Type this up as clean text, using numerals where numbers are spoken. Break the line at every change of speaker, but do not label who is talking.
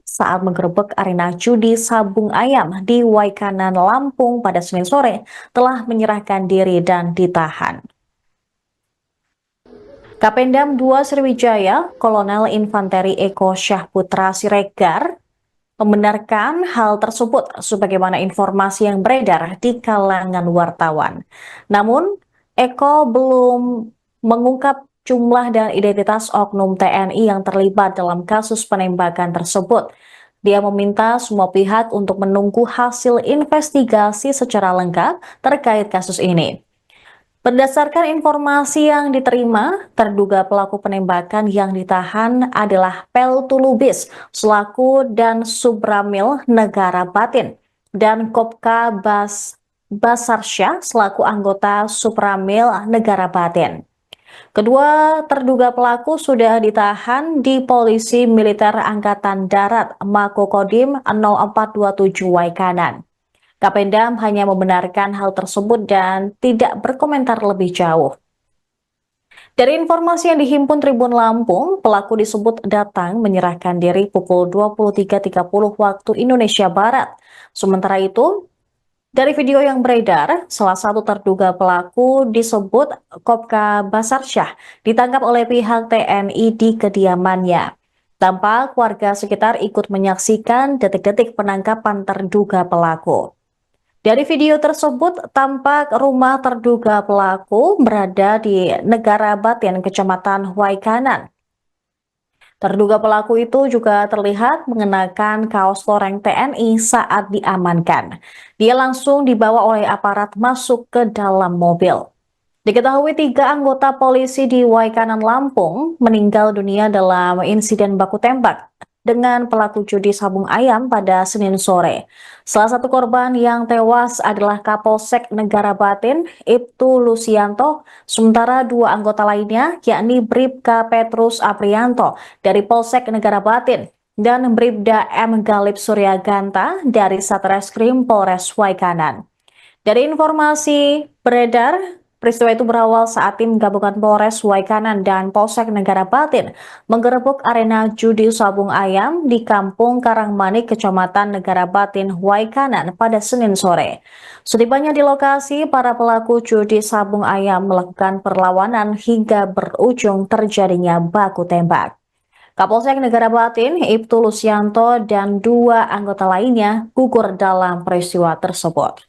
saat menggerebek arena judi Sabung Ayam di Waikanan, Lampung pada Senin sore telah menyerahkan diri dan ditahan. Kapendam 2 Sriwijaya, Kolonel Infanteri Eko Syahputra Siregar, membenarkan hal tersebut sebagaimana informasi yang beredar di kalangan wartawan. Namun, Eko belum mengungkap jumlah dan identitas oknum TNI yang terlibat dalam kasus penembakan tersebut. Dia meminta semua pihak untuk menunggu hasil investigasi secara lengkap terkait kasus ini. Berdasarkan informasi yang diterima, terduga pelaku penembakan yang ditahan adalah Peltu Lubis selaku dan Subramil Negara Batin dan Kopka Basarsyah selaku anggota Supramil Negara Batin. Kedua terduga pelaku sudah ditahan di Polisi Militer Angkatan Darat Makokodim 0427 Waikanan. Kapendam hanya membenarkan hal tersebut dan tidak berkomentar lebih jauh. Dari informasi yang dihimpun Tribun Lampung, pelaku disebut datang menyerahkan diri pukul 23.30 waktu Indonesia Barat. Sementara itu, dari video yang beredar, salah satu terduga pelaku disebut Kopka Basarsyah ditangkap oleh pihak TNI di kediamannya. Tampak warga sekitar ikut menyaksikan detik-detik penangkapan terduga pelaku. Dari video tersebut, tampak rumah terduga pelaku berada di Negara Batin, Kecamatan Waikanan. Terduga pelaku itu juga terlihat mengenakan kaos loreng TNI saat diamankan. Dia langsung dibawa oleh aparat masuk ke dalam mobil. Diketahui 3 anggota polisi di Waikanan, Lampung meninggal dunia dalam insiden baku tembak dengan pelaku judi Sabung Ayam pada Senin sore. Salah satu korban yang tewas adalah Kapolsek Negara Batin, Ibtu Lusianto, sementara 2 anggota lainnya yakni Bribka Petrus Aprianto dari Polsek Negara Batin dan Bribda M. Galip Suryaganta dari Satreskrim Polres Waikanan. Dari informasi beredar, peristiwa itu berawal saat tim gabungan Polres Waikanan dan Polsek Negara Batin menggerebek arena judi Sabung Ayam di Kampung Karangmanik, Kecamatan Negara Batin, Waikanan pada Senin sore. Setibanya di lokasi, para pelaku judi Sabung Ayam melakukan perlawanan hingga berujung terjadinya baku tembak. Kapolsek Negara Batin, Ibtu Lusianto, dan 2 anggota lainnya gugur dalam peristiwa tersebut.